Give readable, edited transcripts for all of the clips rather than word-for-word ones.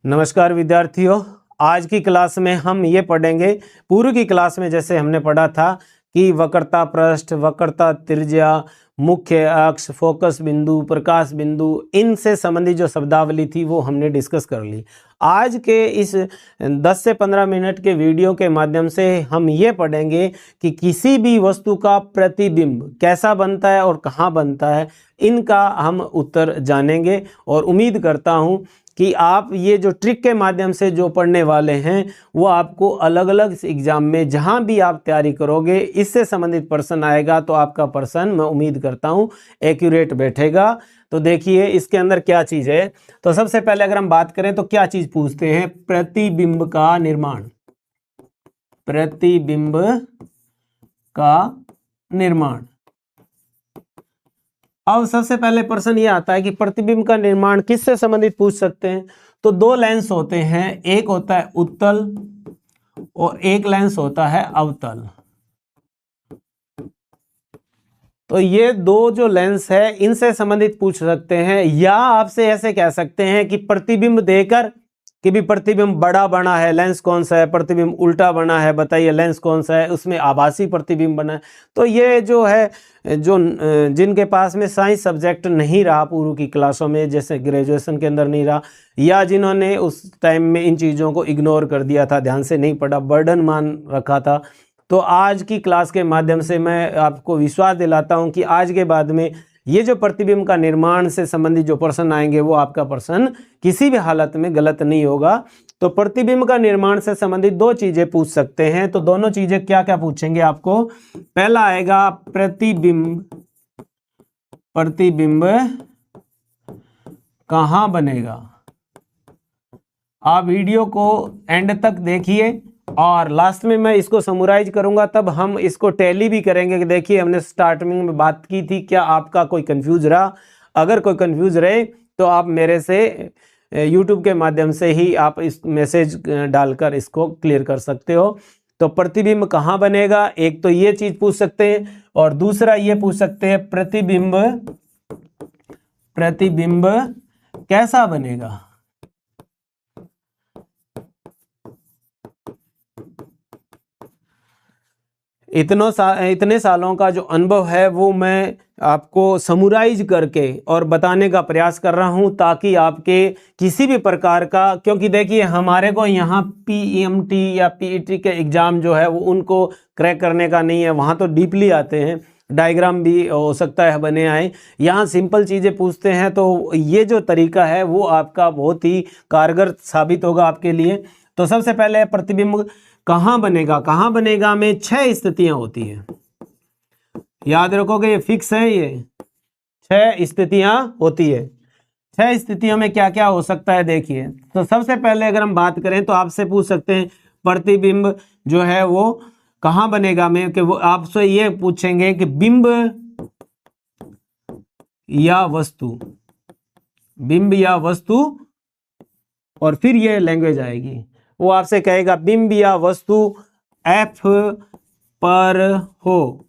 नमस्कार विद्यार्थियों, आज की क्लास में हम ये पढ़ेंगे। पूर्व की क्लास में जैसे हमने पढ़ा था कि वक्रता पृष्ठ, वक्रता त्रिज्या, मुख्य अक्ष, फोकस बिंदु, प्रकाश बिंदु, इनसे संबंधित जो शब्दावली थी वो हमने डिस्कस कर ली। आज के इस 10 से 15 मिनट के वीडियो के माध्यम से हम ये पढ़ेंगे कि किसी भी वस्तु का प्रतिबिंब कैसा बनता है और कहाँ बनता है, इनका हम उत्तर जानेंगे। और उम्मीद करता हूँ कि आप ये जो ट्रिक के माध्यम से जो पढ़ने वाले हैं वो आपको अलग अलग एग्जाम में जहां भी आप तैयारी करोगे इससे संबंधित प्रश्न आएगा तो आपका प्रश्न मैं उम्मीद करता हूं एक्यूरेट बैठेगा। तो देखिए इसके अंदर क्या चीज़ है। तो सबसे पहले अगर हम बात करें तो क्या चीज़ पूछते हैं, प्रतिबिंब का निर्माण। प्रतिबिंब का निर्माण। अब सबसे पहले प्रश्न ये आता है कि प्रतिबिंब का निर्माण किससे संबंधित पूछ सकते हैं। तो दो लेंस होते हैं, एक होता है उत्तल और एक लेंस होता है अवतल। तो ये दो जो लेंस है इनसे संबंधित पूछ सकते हैं, या आपसे ऐसे कह सकते हैं कि प्रतिबिंब देकर कि भी प्रतिबिंब बड़ा बना है, लेंस कौन सा है, प्रतिबिंब उल्टा बना है, बताइए लेंस कौन सा है, उसमें आभासी प्रतिबिंब बना है। तो ये जो है जो जिनके पास में साइंस सब्जेक्ट नहीं रहा पूर्व की क्लासों में, जैसे ग्रेजुएशन के अंदर नहीं रहा, या जिन्होंने उस टाइम में इन चीज़ों को इग्नोर कर दिया था, ध्यान से नहीं पढ़ा, बर्डन मान रखा था, तो आज की क्लास के माध्यम से मैं आपको विश्वास दिलाता हूं कि आज के बाद में ये जो प्रतिबिंब का निर्माण से संबंधित जो प्रश्न आएंगे वो आपका प्रश्न किसी भी हालत में गलत नहीं होगा। तो प्रतिबिंब का निर्माण से संबंधित दो चीजें पूछ सकते हैं। तो दोनों चीजें क्या क्या पूछेंगे आपको। पहला आएगा प्रतिबिंब, प्रतिबिंब कहां बनेगा। आप वीडियो को एंड तक देखिए और लास्ट में मैं इसको समराइज करूंगा, तब हम इसको टैली भी करेंगे कि देखिए हमने स्टार्टिंग में बात की थी, क्या आपका कोई कंफ्यूज रहा। अगर कोई कंफ्यूज रहे तो आप मेरे से यूट्यूब के माध्यम से ही आप इस मैसेज डालकर इसको क्लियर कर सकते हो। तो प्रतिबिंब कहाँ बनेगा, एक तो ये चीज पूछ सकते हैं, और दूसरा ये पूछ सकते हैं प्रतिबिंब, प्रतिबिंब कैसा बनेगा। इतने सालों का जो अनुभव है वो मैं आपको समराइज करके और बताने का प्रयास कर रहा हूं, ताकि आपके किसी भी प्रकार का, क्योंकि देखिए हमारे को यहाँ PMT या PET के एग्ज़ाम जो है वो उनको क्रैक करने का नहीं है, वहाँ तो डीपली आते हैं, डायग्राम भी हो सकता है बने आए, यहाँ सिंपल चीज़ें पूछते हैं। तो ये जो तरीका है वो आपका बहुत ही कारगर साबित होगा आपके लिए। तो सबसे पहले प्रतिबिंब कहाँ बनेगा, कहाँ बनेगा में 6 स्थितियां होती हैं, याद रखोगे, ये फिक्स है, ये 6 स्थितियां होती है। 6 स्थितियों में क्या क्या हो सकता है देखिए। तो सबसे पहले अगर हम बात करें तो आपसे पूछ सकते हैं प्रतिबिंब जो है वो कहाँ बनेगा में, कि वो आपसे ये पूछेंगे कि बिंब या वस्तु, बिंब या वस्तु, और फिर ये लैंग्वेज आएगी, वो आपसे कहेगा बिंब या वस्तु F पर हो।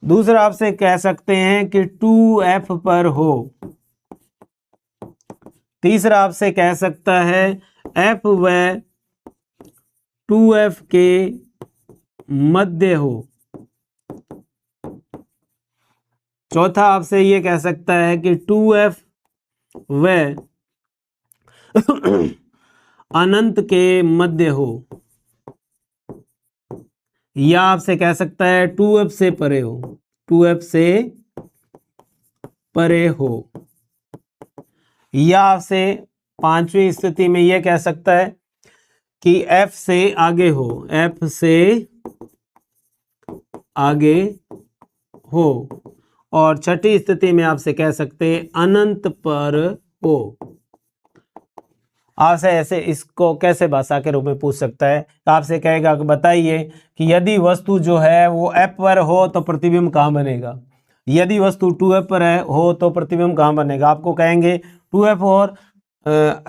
दूसरा आपसे कह सकते हैं कि 2F पर हो। तीसरा आपसे कह सकता है F व 2F के मध्य हो। चौथा आपसे ये कह सकता है कि 2F व अनंत के मध्य हो, या आपसे कह सकता है 2F से परे हो, 2F से परे हो, या आपसे पांचवी स्थिति में यह कह सकता है कि F से आगे हो, F से आगे हो, और छठी स्थिति में आपसे कह सकते हैं अनंत पर हो। आपसे ऐसे इसको कैसे भाषा के रूप में पूछ सकता है, आपसे कहेगा कि बताइए कि यदि वस्तु जो है वो F पर हो तो प्रतिबिंब कहाँ बनेगा, यदि वस्तु 2F पर हो तो प्रतिबिंब कहाँ बनेगा। आपको कहेंगे 2F और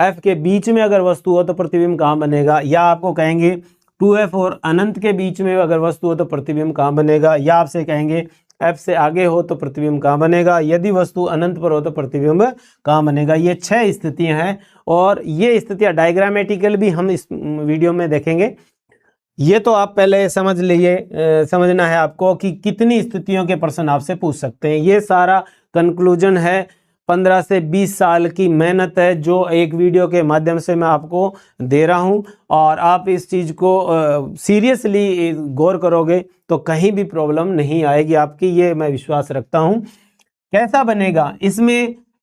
F के बीच में अगर वस्तु हो तो प्रतिबिंब कहाँ बनेगा, या आपको कहेंगे 2F और अनंत के बीच में अगर वस्तु हो तो प्रतिबिंब कहाँ बनेगा, या आपसे कहेंगे F से आगे हो तो प्रतिबिंब कहाँ बनेगा, यदि वस्तु अनंत पर हो तो प्रतिबिंब कहाँ बनेगा। ये 6 स्थितियां हैं और ये स्थितियां डायग्रामेटिकल भी हम इस वीडियो में देखेंगे। ये तो आप पहले समझ लीजिए, समझना है आपको कि कितनी स्थितियों के प्रश्न आपसे पूछ सकते हैं। ये सारा कंक्लूजन है, 15 से 20 साल की मेहनत है जो एक वीडियो के माध्यम से मैं आपको दे रहा हूं, और आप इस चीज़ को सीरियसली गौर करोगे तो कहीं भी प्रॉब्लम नहीं आएगी आपकी, ये मैं विश्वास रखता हूं। कैसा बनेगा,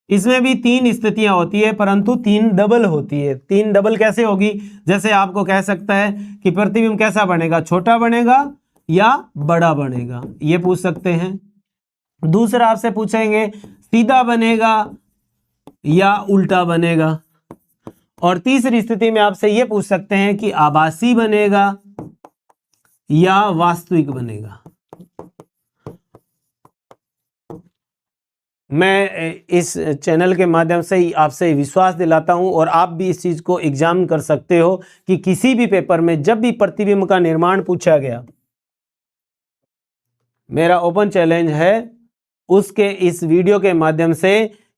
इसमें भी 3 स्थितियां होती है परंतु 3 डबल होती है। 3 डबल कैसे होगी, जैसे आपको कह सकता है कि प्रतिबिंब कैसा बनेगा, छोटा बनेगा या बड़ा बनेगा, ये पूछ सकते हैं। दूसरा आपसे पूछेंगे सीधा बनेगा या उल्टा बनेगा, और तीसरी स्थिति में आपसे ये पूछ सकते हैं कि आभासी बनेगा या वास्तविक बनेगा। मैं इस चैनल के माध्यम से ही आपसे विश्वास दिलाता हूं, और आप भी इस चीज को एग्जाम कर सकते हो कि किसी भी पेपर में जब भी प्रतिबिंब का निर्माण पूछा गया, मेरा ओपन चैलेंज है उसके इस वीडियो के माध्यम से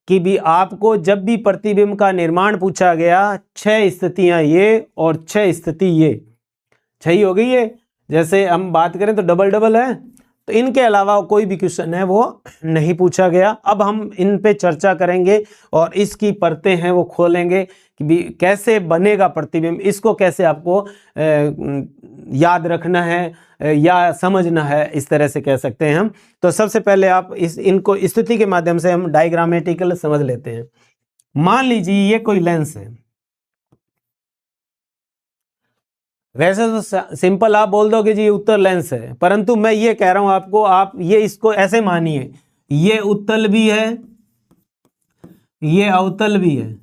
कि भी आपको जब भी प्रतिबिंब का निर्माण पूछा गया, 6 स्थितियां ये और 6 स्थिति ये, 6 ही हो गई है। जैसे हम बात करें तो डबल डबल है, तो इनके अलावा कोई भी क्वेश्चन है वो नहीं पूछा गया। अब हम इन पे चर्चा करेंगे और इसकी परतें हैं वो खोलेंगे कि भी कैसे बनेगा प्रतिबिंब, इसको कैसे आपको याद रखना है या समझना है, इस तरह से कह सकते हैं हम। तो सबसे पहले आप इनको स्थिति के माध्यम से हम डायग्रामेटिकल समझ लेते हैं। मान लीजिए ये कोई लेंस है, वैसे तो सिंपल आप बोल दोगे जी ये उत्तल लेंस है, परंतु मैं ये कह रहा हूं आपको, आप ये इसको ऐसे मानिए, ये उत्तल भी है, ये अवतल भी है,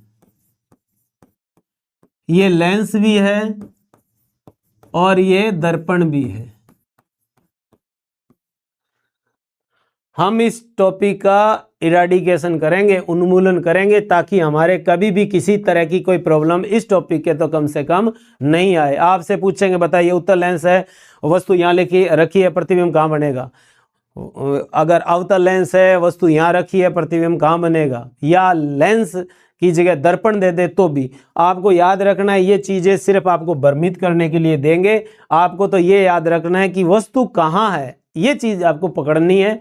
ये लेंस भी है और ये दर्पण भी है। हम इस टॉपिक का इराडिकेशन करेंगे, उन्मूलन करेंगे, ताकि हमारे कभी भी किसी तरह की कोई प्रॉब्लम इस टॉपिक के तो कम से कम नहीं आए। आपसे पूछेंगे बताइए उत्तल लेंस है, वस्तु यहाँ रखी है, प्रतिबिंब कहाँ बनेगा। अगर अवतल लेंस है, वस्तु यहाँ रखी है, प्रतिबिंब कहाँ बनेगा। या लेंस की जगह दर्पण दे दे तो भी आपको याद रखना है, ये चीज़ें सिर्फ आपको भ्रमित करने के लिए देंगे। आपको तो ये याद रखना है कि वस्तु कहाँ है, ये चीज़ आपको पकड़नी है,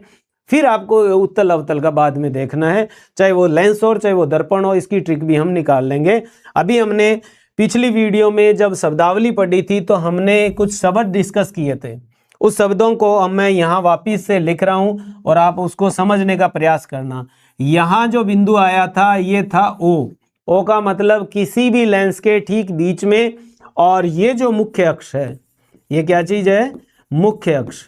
फिर आपको उत्तल अवतल का बाद में देखना है, चाहे वो लेंस हो चाहे वो दर्पण हो, इसकी ट्रिक भी हम निकाल लेंगे। अभी हमने पिछली वीडियो में जब शब्दावली पढ़ी थी तो हमने कुछ शब्द डिस्कस किए थे, उस शब्दों को अब मैं यहाँ वापिस से लिख रहा हूँ और आप उसको समझने का प्रयास करना। यहाँ जो बिंदु आया था ये था ओ का मतलब किसी भी लेंस के ठीक बीच में, और ये जो मुख्य अक्ष है ये क्या चीज है, मुख्य अक्ष,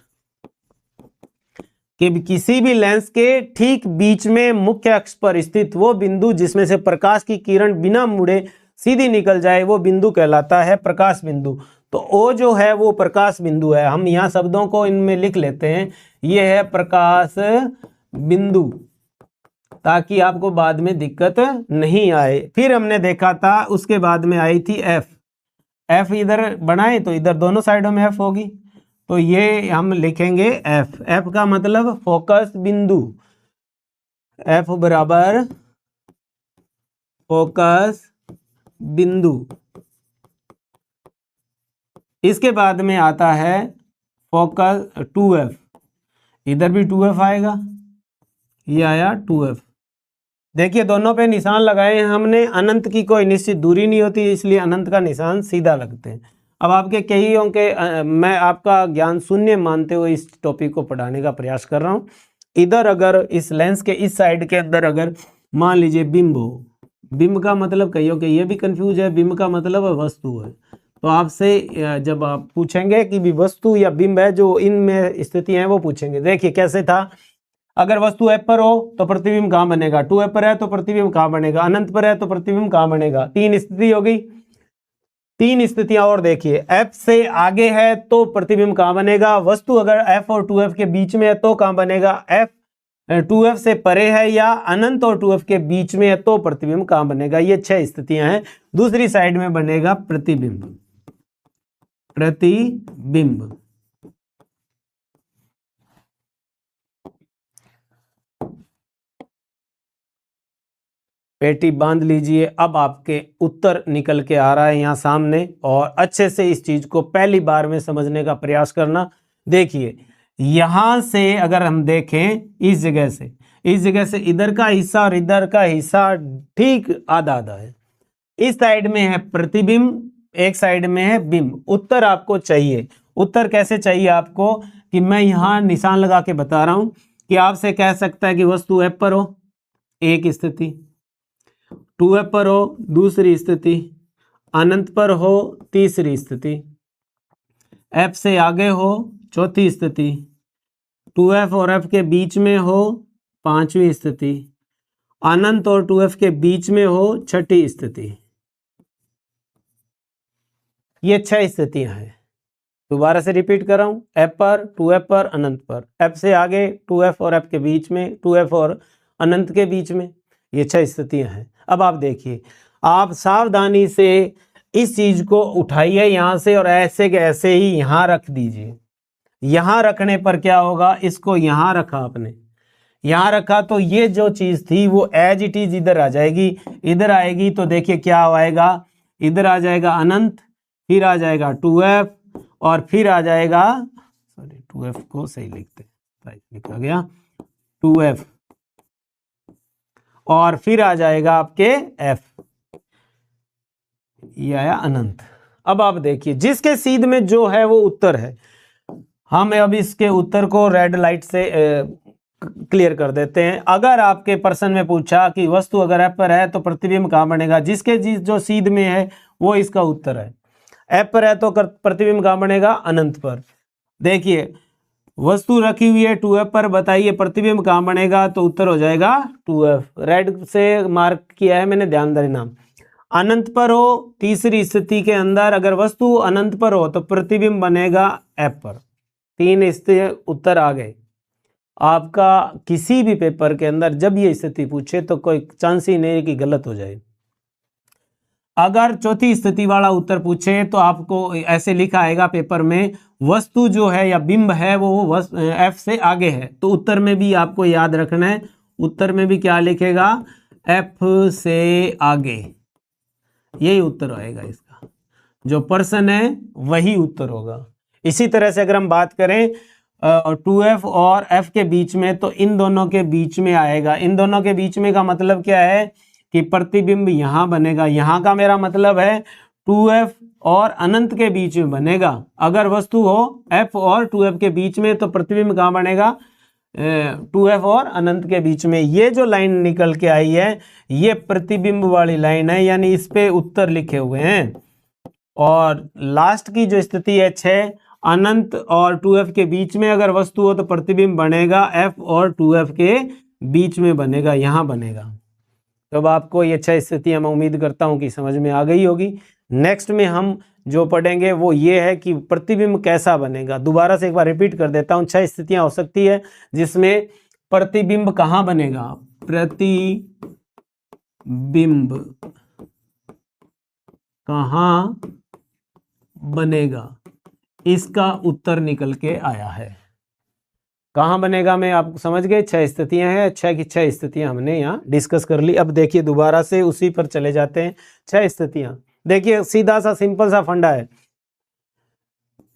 कि किसी भी लेंस के ठीक बीच में मुख्य अक्ष पर स्थित वो बिंदु जिसमें से प्रकाश की किरण बिना मुड़े सीधी निकल जाए, वो बिंदु कहलाता है प्रकाश बिंदु। तो ओ जो है वो प्रकाश बिंदु है। हम यहाँ शब्दों को इनमें लिख लेते हैं, ये है प्रकाश बिंदु, ताकि आपको बाद में दिक्कत नहीं आए। फिर हमने देखा था उसके बाद में आई थी एफ इधर बनाए तो इधर दोनों साइडों में एफ होगी, तो ये हम लिखेंगे एफ का मतलब फोकस बिंदु, एफ बराबर फोकस बिंदु। इसके बाद में आता है फोकस 2F, इधर भी 2F आएगा, ये आया 2F। देखिए दोनों पे निशान लगाए हैं हमने, अनंत की कोई निश्चित दूरी नहीं होती इसलिए अनंत का निशान सीधा लगते हैं। अब आपके कईयों के मैं आपका ज्ञान शून्य मानते हुए इस टॉपिक को पढ़ाने का प्रयास कर रहा हूँ। इधर अगर इस लेंस के इस साइड के अंदर अगर मान लीजिए बिंब हो, बिंब का मतलब कईयों के ये भी कंफ्यूज है, बिंब का मतलब वस्तु है। तो आपसे जब आप पूछेंगे कि भी वस्तु या बिंब है, जो इनमें स्थितियां हैं वो पूछेंगे। देखिए कैसे था, अगर वस्तु एफ पर हो तो प्रतिबिंब कहाँ बनेगा, 2F पर है तो प्रतिबिंब कहाँ बनेगा, अनंत पर है तो प्रतिबिंब कहाँ बनेगा। 3 स्थिति हो गई, 3 स्थितियां और देखिए, F से आगे है तो प्रतिबिंब कहाँ बनेगा, वस्तु अगर F और 2F के बीच में है तो कहाँ बनेगा, F 2F से परे है या अनंत और 2F के बीच में है तो प्रतिबिंब कहाँ बनेगा। ये 6 स्थितियां हैं। दूसरी साइड में बनेगा प्रतिबिंब, प्रतिबिंब पेटी बांध लीजिए। अब आपके उत्तर निकल के आ रहा है यहाँ सामने, और अच्छे से इस चीज को पहली बार में समझने का प्रयास करना। देखिए यहां से अगर हम देखें, इस जगह से इधर का हिस्सा और इधर का हिस्सा ठीक आधा आधा है। इस साइड में है प्रतिबिंब, एक साइड में है बिंब। उत्तर आपको चाहिए। उत्तर कैसे चाहिए आपको, कि मैं यहां निशान लगा के बता रहा हूं कि आपसे कह सकता है कि वस्तु F पर हो एक स्थिति, 2F पर हो दूसरी स्थिति, अनंत पर हो तीसरी स्थिति, F से आगे हो चौथी स्थिति, 2F और F के बीच में हो पांचवी स्थिति, अनंत और 2F के बीच में हो छठी स्थिति। ये 6 स्थितियां हैं। दोबारा से रिपीट कर रहा हूं, F पर, 2F पर, अनंत पर, F से आगे, 2F और F के बीच में, 2F और अनंत के बीच में, ये 6 स्थितियां हैं। अब आप देखिए, आप सावधानी से इस चीज को उठाइए यहां से और ऐसे के ऐसे ही यहां रख दीजिए। यहां रखने पर क्या होगा, इसको यहां रखा आपने, यहां रखा तो ये जो चीज थी वो एज इट इज इधर आ जाएगी। इधर आएगी तो देखिए क्या आएगा, इधर आ जाएगा अनंत, फिर आ जाएगा 2F और फिर आ जाएगा, सॉरी 2F को सही लिखते हैं, लिखा गया 2F और फिर आ जाएगा आपके F, ये आया अनंत। अब आप देखिए जिसके सीध में जो है वो उत्तर है। हम अब इसके उत्तर को रेड लाइट से क्लियर कर देते हैं। अगर आपके प्रश्न में पूछा कि वस्तु अगर F पर है तो प्रतिबिंब कहाँ बनेगा, जिसके जो सीध में है वो इसका उत्तर है। F पर है तो प्रतिबिंब कहाँ बनेगा, अनंत पर। देखिए वस्तु रखी हुई है 2F पर, बताइए प्रतिबिंब कहाँ बनेगा, तो उत्तर हो जाएगा 2F। रेड से मार्क किया है मैंने, ध्यान देना। अनंत पर हो तीसरी स्थिति के अंदर, अगर वस्तु अनंत पर हो तो प्रतिबिंब बनेगा F पर। 3 स्थिति उत्तर आ गए। आपका किसी भी पेपर के अंदर जब ये स्थिति पूछे तो कोई चांस ही नहीं है कि गलत हो जाए। अगर चौथी स्थिति वाला उत्तर पूछे तो आपको ऐसे लिखा आएगा पेपर में, वस्तु जो है या बिंब है वो F से आगे है, तो उत्तर में भी आपको याद रखना है। उत्तर में भी क्या लिखेगा, F से आगे, यही उत्तर आएगा इसका। जो प्रश्न है वही उत्तर होगा। इसी तरह से अगर हम बात करें 2F और F के बीच में, तो इन दोनों के बीच में आएगा। इन दोनों के बीच में का मतलब क्या है कि प्रतिबिंब यहां बनेगा। यहां का मेरा मतलब है 2F और अनंत के बीच में बनेगा। अगर वस्तु हो F और 2F के बीच में तो प्रतिबिंब कहां बनेगा, 2F और अनंत के बीच में। ये जो लाइन निकल के आई है ये प्रतिबिंब वाली लाइन है, यानी इस पे उत्तर लिखे हुए हैं। और लास्ट की जो स्थिति है 6, अनंत और 2F के बीच में अगर वस्तु हो तो प्रतिबिंब बनेगा F और 2F के बीच में बनेगा, यहां बनेगा। तो अब आपको ये 6 स्थितियां मैं उम्मीद करता हूं कि समझ में आ गई होगी। नेक्स्ट में हम जो पढ़ेंगे वो ये है कि प्रतिबिंब कैसा बनेगा। दोबारा से एक बार रिपीट कर देता हूं, 6 स्थितियां हो सकती है जिसमें प्रतिबिंब कहां बनेगा, प्रतिबिंब कहां बनेगा, इसका उत्तर निकल के आया है। कहां बनेगा में आप समझ गए, 6 स्थितियां हैं। 6 की 6 स्थितियां हमने यहाँ डिस्कस कर ली। अब देखिए दोबारा से उसी पर चले जाते हैं। 6 स्थितियां देखिए, सीधा सा सिंपल सा फंडा है।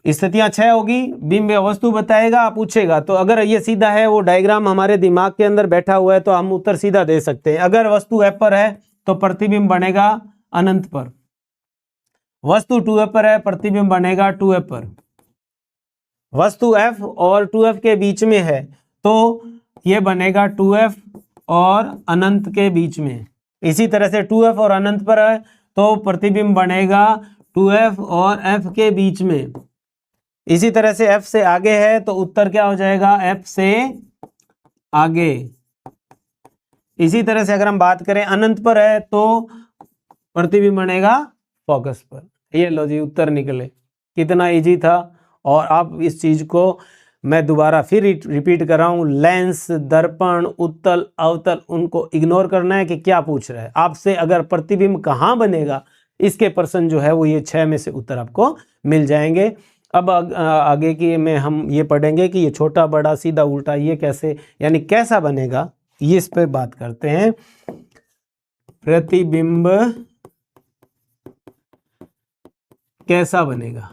स्थितियां 6 होगी, बिंब वस्तु बताएगा, पूछेगा, तो अगर ये सीधा है, वो डायग्राम हमारे दिमाग के अंदर बैठा हुआ है तो हम उत्तर सीधा दे सकते हैं। अगर वस्तु F पर है तो प्रतिबिंब बनेगा अनंत पर, वस्तु 2F पर है प्रतिबिंब बनेगा 2F पर, वस्तु F और 2F के बीच में है तो ये बनेगा 2F और अनंत के बीच में। इसी तरह से 2F और अनंत पर है तो प्रतिबिंब बनेगा 2F और F के बीच में। इसी तरह से F से आगे है तो उत्तर क्या हो जाएगा, F से आगे। इसी तरह से अगर हम बात करें अनंत पर है तो प्रतिबिंब बनेगा फोकस पर। ये लो जी, उत्तर निकले। कितना इजी था। और आप इस चीज को मैं दोबारा फिर रिपीट कर रहा हूं, लेंस, दर्पण, उत्तल, अवतल, उनको इग्नोर करना है कि क्या पूछ रहा है आपसे। अगर प्रतिबिंब कहां बनेगा, इसके प्रश्न जो है वो ये 6 में से उत्तर आपको मिल जाएंगे। अब आगे की में हम ये पढ़ेंगे कि ये छोटा, बड़ा, सीधा, उल्टा, ये कैसे, यानी कैसा बनेगा, ये इस पे बात करते हैं। प्रतिबिंब कैसा बनेगा,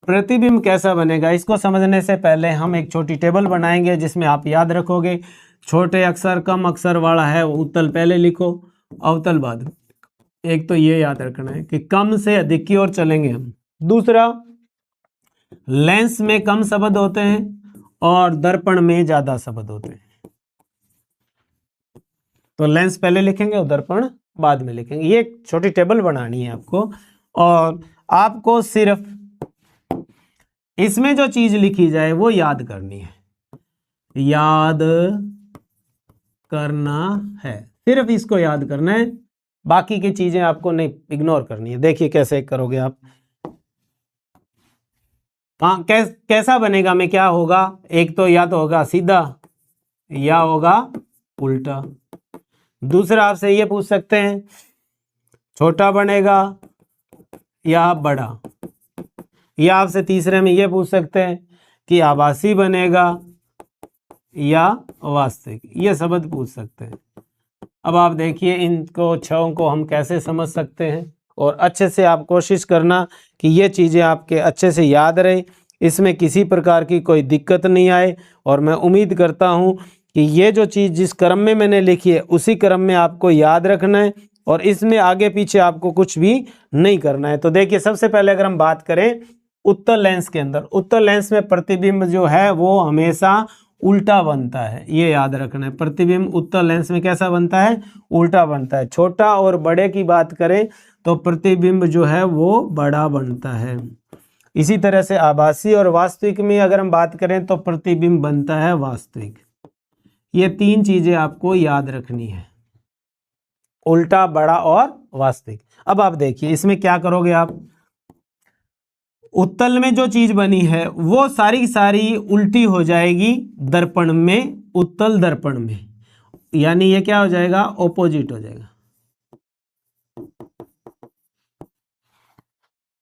प्रतिबिंब कैसा बनेगा, इसको समझने से पहले हम एक छोटी टेबल बनाएंगे जिसमें आप याद रखोगे। छोटे अक्षर कम अक्षर वाला है वो उत्तल पहले लिखो, अवतल बाद में। एक तो ये याद रखना है कि कम से अधिक की ओर चलेंगे हम। दूसरा, लेंस में कम शब्द होते हैं और दर्पण में ज्यादा शब्द होते हैं। तो लेंस पहले लिखेंगे और दर्पण बाद में लिखेंगे। ये एक छोटी टेबल बनानी है आपको, और आपको सिर्फ इसमें जो चीज लिखी जाए वो याद करनी है, याद करना है, सिर्फ इसको याद करना है, बाकी की चीजें आपको नहीं इग्नोर करनी है। देखिए कैसे करोगे आप। कैसा बनेगा में क्या होगा, एक तो या तो होगा सीधा या होगा उल्टा। दूसरा आपसे ये पूछ सकते हैं छोटा बनेगा या बड़ा, या आपसे तीसरे में ये पूछ सकते हैं कि आभासी बनेगा या वास्तविक, ये शब्द पूछ सकते हैं। अब आप देखिए इनको छहों को हम कैसे समझ सकते हैं, और अच्छे से आप कोशिश करना कि ये चीज़ें आपके अच्छे से याद रहे, इसमें किसी प्रकार की कोई दिक्कत नहीं आए। और मैं उम्मीद करता हूँ कि ये जो चीज़ जिस क्रम में मैंने लिखी है उसी क्रम में आपको याद रखना है, और इसमें आगे पीछे आपको कुछ भी नहीं करना है। तो देखिए सबसे पहले अगर हम बात करें उत्तल लेंस के अंदर, उत्तल लेंस में प्रतिबिंब जो है वो हमेशा उल्टा बनता है, ये याद रखना है। प्रतिबिंब उत्तल लेंस में कैसा बनता है, उल्टा बनता है। छोटा और बड़े की बात करें तो प्रतिबिंब जो है वो बड़ा बनता है। इसी तरह से आभासी और वास्तविक में अगर हम बात करें तो प्रतिबिंब बनता है वास्तविक। ये तीन चीजें आपको याद रखनी है, उल्टा, बड़ा और वास्तविक। अब आप देखिए इसमें क्या करोगे आप, उत्तल में जो चीज बनी है वो सारी सारी उल्टी हो जाएगी दर्पण में, उत्तल दर्पण में, यानी ये क्या हो जाएगा, ऑपोजिट हो जाएगा।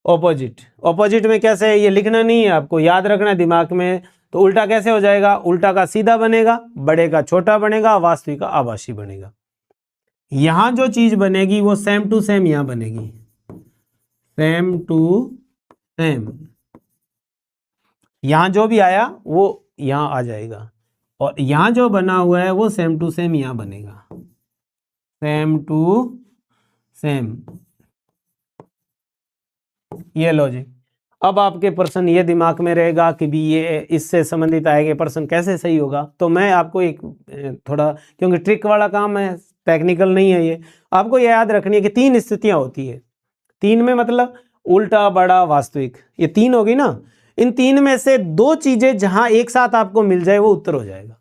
ऑपोजिट, ऑपोजिट में कैसे है ये लिखना नहीं है, आपको याद रखना है दिमाग में। तो उल्टा कैसे हो जाएगा, उल्टा का सीधा बनेगा, बड़े का छोटा बनेगा, वास्तविक का आभासी बनेगा। यहां जो चीज बनेगी वो सेम टू सेम यहां बनेगी, सेम टू सेम, यहां जो भी आया वो यहां आ जाएगा, और यहां जो बना हुआ है वो सेम टू सेम यहां बनेगा, सेम टू सेम। ये लॉजिक। अब आपके प्रश्न ये दिमाग में रहेगा कि भी ये इससे संबंधित आएगा प्रश्न कैसे सही होगा। तो मैं आपको एक थोड़ा, क्योंकि ट्रिक वाला काम है, टेक्निकल नहीं है ये, आपको ये याद रखनी है कि तीन स्थितियां होती है। तीन में मतलब उल्टा, बड़ा, वास्तविक, ये तीन होगी ना। इन तीन में से दो चीजें जहां एक साथ आपको मिल जाए वो उत्तर हो जाएगा।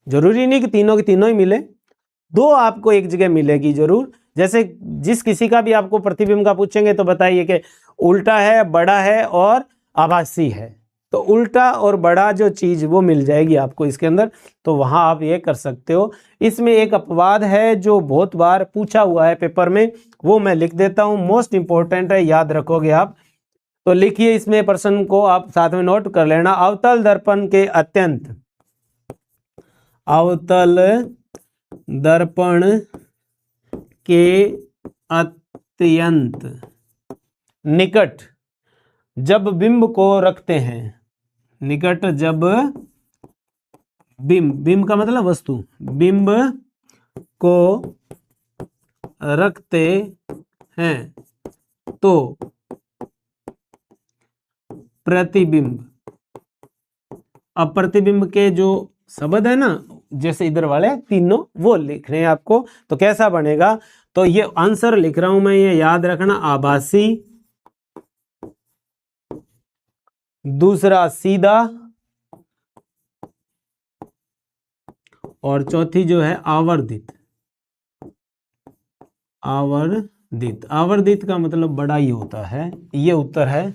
जरूरी नहीं कि तीनों की तीनों ही मिले, दो आपको एक जगह मिलेगी जरूर। जैसे जिस किसी का भी आपको प्रतिबिंब का पूछेंगे तो बताइए कि उल्टा है, बड़ा है और आभासी है, तो उल्टा और बड़ा जो चीज वो मिल जाएगी आपको इसके अंदर, तो वहां आप ये कर सकते हो। इसमें एक अपवाद है जो बहुत बार पूछा हुआ है पेपर में, वो मैं लिख देता हूं, मोस्ट इंपॉर्टेंट है, याद रखोगे आप। तो लिखिए इसमें प्रश्न को आप साथ में नोट कर लेना। अवतल दर्पण के अत्यंत, अवतल दर्पण के अत्यंत निकट जब बिंब को रखते हैं, निकट जब बिंब, बिंब का मतलब वस्तु, बिंब को रखते हैं तो प्रतिबिंब, अब प्रतिबिंब के जो शब्द है ना, जैसे इधर वाले तीनों वो लिख रहे हैं आपको, तो कैसा बनेगा, तो ये आंसर लिख रहा हूं मैं, ये याद रखना, आभासी, दूसरा सीधा, और चौथी जो है आवर्धित। आवर्धित, आवर्धित का मतलब बड़ा ही होता है, ये उत्तर है।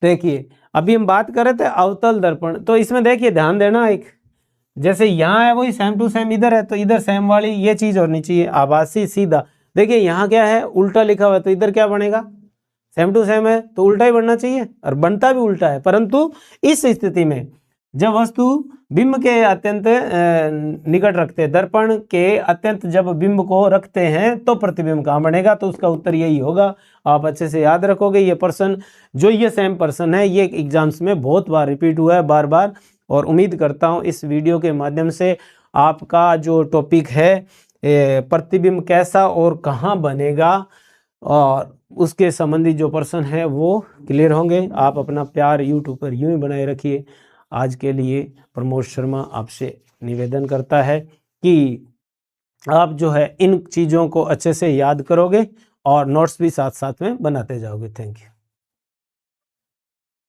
देखिए अभी हम बात कर रहे थे अवतल दर्पण, तो इसमें देखिए ध्यान देना, एक जैसे यहाँ है वही सेम टू सेम इधर है, तो इधर सेम वाली ये चीज होनी चाहिए, आभासी, सीधा। देखिए यहाँ क्या है, उल्टा लिखा हुआ है, तो इधर क्या बनेगा, सेम टू सेम है तो उल्टा ही बनना चाहिए, और बनता भी उल्टा है। परंतु इस स्थिति में जब वस्तु बिंब के अत्यंत निकट रखते हैं, दर्पण के अत्यंत जब बिंब को रखते हैं तो प्रतिबिंब कहाँ बनेगा, तो उसका उत्तर यही होगा। आप अच्छे से याद रखोगे। ये प्रश्न जो ये सेम प्रश्न है ये एग्जाम्स में बहुत बार रिपीट हुआ है, बार बार, और उम्मीद करता हूँ इस वीडियो के माध्यम से आपका जो टॉपिक है प्रतिबिंब कैसा और कहाँ बनेगा और उसके संबंधी जो प्रश्न है वो क्लियर होंगे। आप अपना प्यार यूट्यूब पर यूं ही बनाए रखिए। आज के लिए प्रमोद शर्मा आपसे निवेदन करता है कि आप जो है इन चीज़ों को अच्छे से याद करोगे और नोट्स भी साथ साथ में बनाते जाओगे। Thank you.